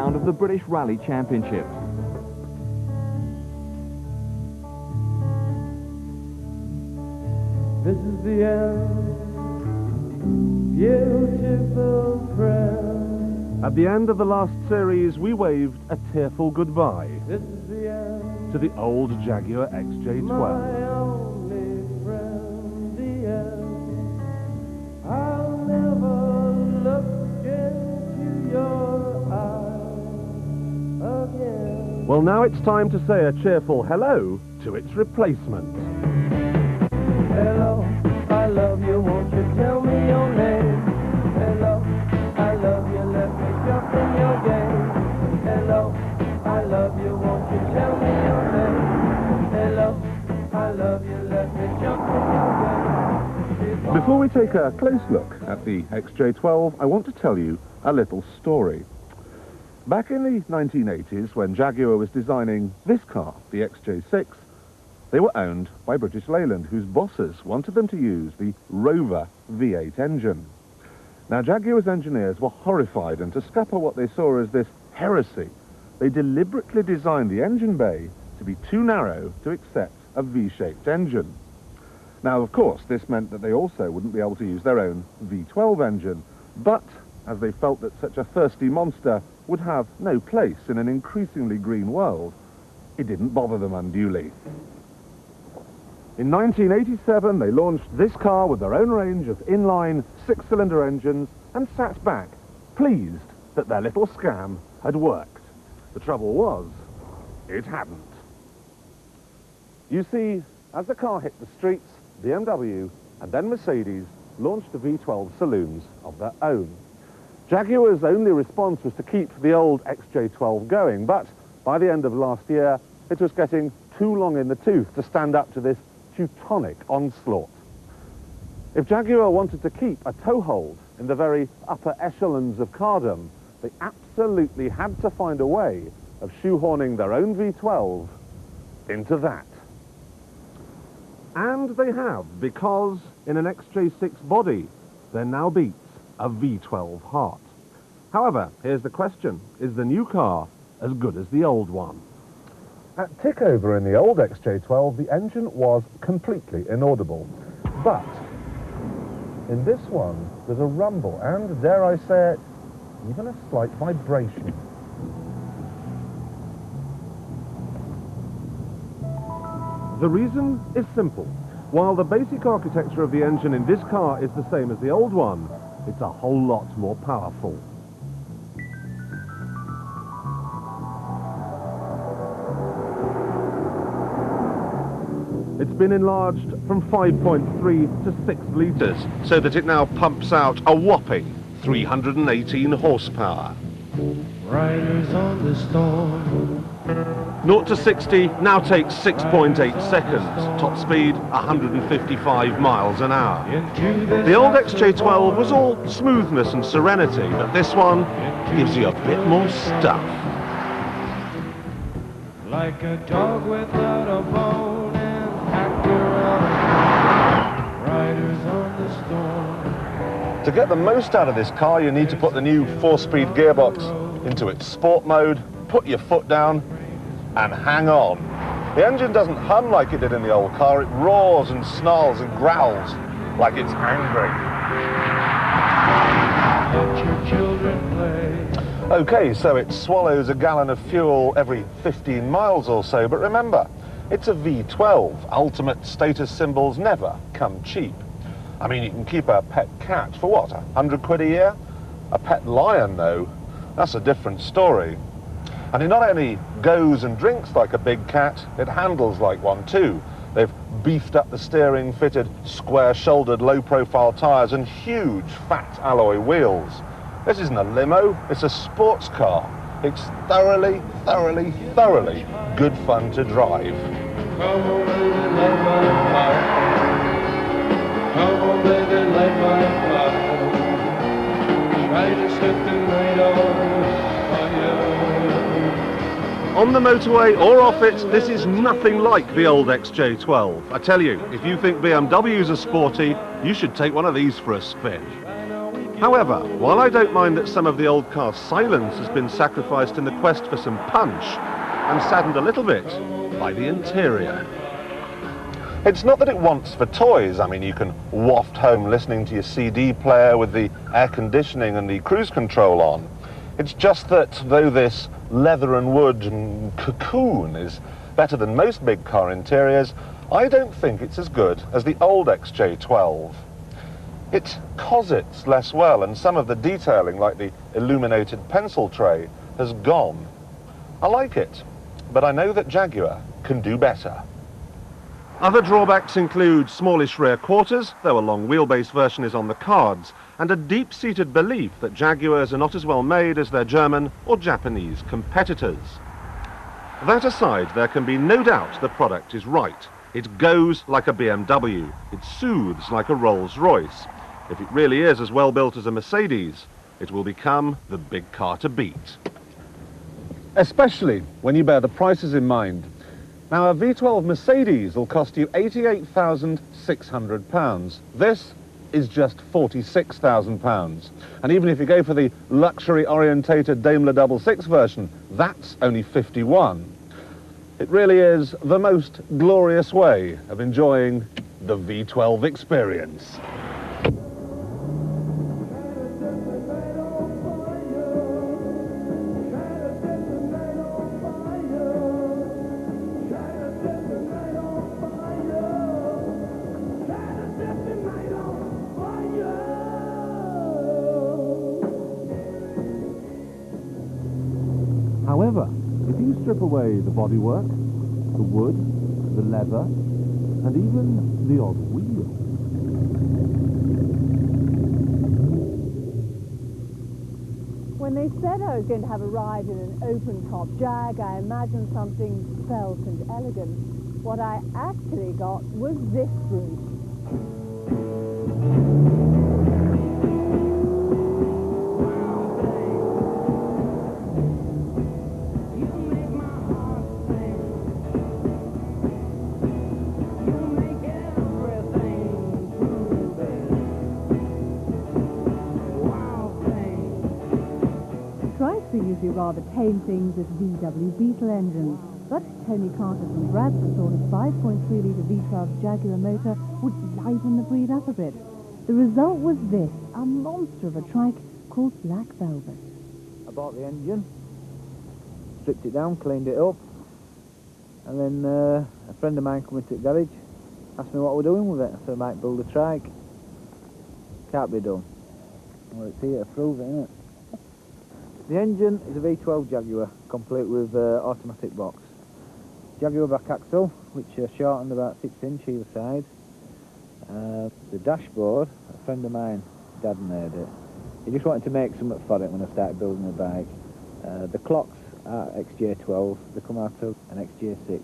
sound of the British Rally Championships. This is the end, beautiful friend. At the end of the last series, we waved a tearful goodbye This is the end, to the old Jaguar XJ12. my only friend, the end. I'll never look into your eyes again. Well, now it's time to say a cheerful hello to its replacement. Hello, I love you, won't you tell me your name? Hello, I love you, let me jump in your game. Hello, I love you, won't you tell me your name? Hello, I love you, let me jump in your game. Before we take a close look at the XJ12, I want to tell you a little story. Back in the 1980s, when Jaguar was designing this car, the XJ6, they were owned by British Leyland, whose bosses wanted them to use the Rover V8 engine. Now, Jaguar's engineers were horrified, and to scupper what they saw as this heresy, they deliberately designed the engine bay to be too narrow to accept a V-shaped engine. Now, of course, this meant that they also wouldn't be able to use their own V12 engine, but as they felt that such a thirsty monster would have no place in an increasingly green world, it didn't bother them unduly. In 1987, they launched this car with their own range of inline six-cylinder engines and sat back, pleased that their little scam had worked. The trouble was, it hadn't. You see, as the car hit the streets, BMW and then Mercedes launched the V12 saloons of their own. Jaguar's only response was to keep the old XJ12 going, but by the end of last year, it was getting too long in the tooth to stand up to this Teutonic onslaught. If Jaguar wanted to keep a toehold in the very upper echelons of cardom, they absolutely had to find a way of shoehorning their own V12 into that. And they have, because in an XJ6 body, there now beats a V12 heart. However, here's the question: is the new car as good as the old one? At tickover in the old XJ12, the engine was completely inaudible. But in this one, there's a rumble and, dare I say it, even a slight vibration. The reason is simple. While the basic architecture of the engine in this car is the same as the old one, it's a whole lot more powerful. It's been enlarged from 5.3 to 6 litres, so that it now pumps out a whopping 318 horsepower. Riders on the storm. 0 to 60 now takes 6.8 seconds, top speed 155 miles an hour. The old XJ12 was all smoothness and serenity, but this one gives you a bit more stuff. Like a dog without a bone. Riders on the storm. To get the most out of this car, you need to put the new 4-speed gearbox into its sport mode, put your foot down, and hang on. The engine doesn't hum like it did in the old car. It roars and snarls and growls like it's angry. Let your children play. Okay, so it swallows a gallon of fuel every 15 miles or so, but remember, it's a V12. Ultimate status symbols never come cheap. I mean, you can keep a pet cat for what, 100 quid a year? A pet lion, though, that's a different story. And it not only goes and drinks like a big cat, it handles like one too. They've beefed up the steering, fitted square-shouldered, low-profile tyres and huge, fat alloy wheels. This isn't a limo, it's a sports car. It's thoroughly, thoroughly, thoroughly good fun to drive. Come on, baby, light my fire. Come on, baby, light my fire. Try to set the night on fire. On the motorway or off it, this is nothing like the old XJ12. I tell you, if you think BMWs are sporty, you should take one of these for a spin. However, while I don't mind that some of the old car's silence has been sacrificed in the quest for some punch, I'm saddened a little bit by the interior. It's not that it wants for toys. I mean, you can waft home listening to your CD player with the air conditioning and the cruise control on. It's just that though this leather and wood and cocoon is better than most big car interiors, I don't think it's as good as the old XJ12. It cosets less well, and some of the detailing, like the illuminated pencil tray, has gone. I like it, but I know that Jaguar can do better. Other drawbacks include smallish rear quarters, though a long wheelbase version is on the cards, and a deep-seated belief that Jaguars are not as well made as their German or Japanese competitors. That aside, there can be no doubt the product is right. It goes like a BMW. It soothes like a Rolls-Royce. If it really is as well built as a Mercedes, it will become the big car to beat. Especially when you bear the prices in mind. Now, a V12 Mercedes will cost you £88,600. This is just £46,000. And even if you go for the luxury-orientated Daimler 66 version, that's only £51,000. It really is the most glorious way of enjoying the V12 experience. However, if you strip away the bodywork, the wood, the leather, and even the odd wheel, when they said I was going to have a ride in an open-top Jag, I imagined something svelte and elegant. What I actually got was this brute. Trikes are usually rather tame things with VW Beetle engines, but Tony Carter from Bradford thought a 5.3-litre V12 Jaguar motor would liven the breed up a bit. The result was this, a monster of a trike called Black Velvet. I bought the engine, stripped it down, cleaned it up, and then a friend of mine come into the garage, asked me what we're doing with it. I said I might build a trike. Can't be done. Well, it's here to prove it, isn't it? The engine is a V12 Jaguar, complete with automatic box. Jaguar back axle, which shortened about 6 inch either side. The dashboard, a friend of mine, Dad made it. He just wanted to make something for it when I started building the bike. The clocks are XJ12, they come out of an XJ6.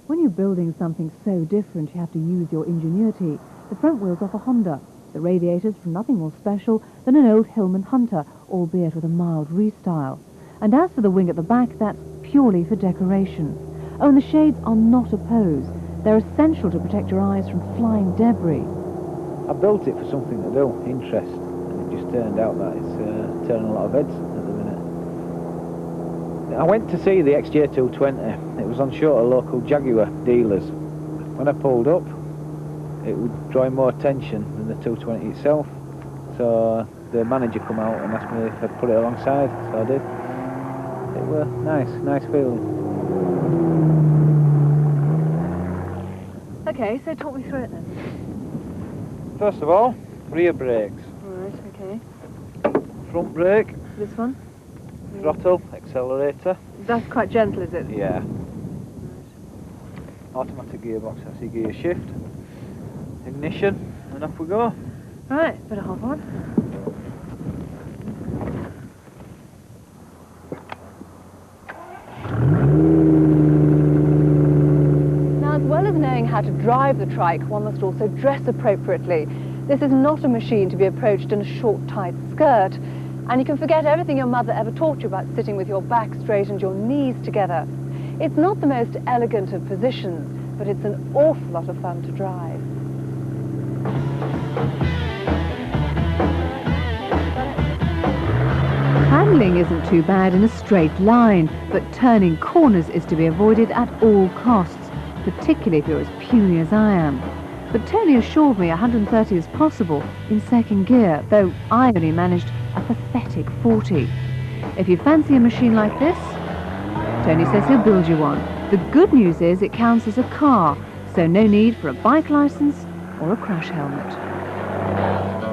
When you're building something so different, you have to use your ingenuity. The front wheels off a Honda. The radiators from nothing more special than an old Hillman Hunter, albeit with a mild restyle. And as for the wing at the back, that's purely for decoration. Oh, and the shades are not opposed. They're essential to protect your eyes from flying debris. I built it for something to do, interest, and it just turned out that it's turning a lot of heads at the minute. I went to see the XJ220. It was on show at local Jaguar dealers. When I pulled up, it would draw more attention than the 220 itself. So the manager come out and asked me if I'd put it alongside, so I did. It was nice feeling. Okay, so talk me through it then. First of all, rear brakes. Right, okay. Front brake, This one? throttle, accelerator. That's quite gentle, is it? Yeah. Automatic gearbox, that's your gear shift. Ignition, and off we go. Right, better hop on. Now, as well as knowing how to drive the trike, one must also dress appropriately. This is not a machine to be approached in a short, tight skirt. And you can forget everything your mother ever taught you about sitting with your back straight and your knees together. It's not the most elegant of positions, but it's an awful lot of fun to drive. Handling isn't too bad in a straight line, but turning corners is to be avoided at all costs, particularly if you're as puny as I am. But Tony assured me 130 is possible in second gear, though I only managed a pathetic 40. If you fancy a machine like this, Tony says he'll build you one. The good news is it counts as a car, so no need for a bike license or a crash helmet.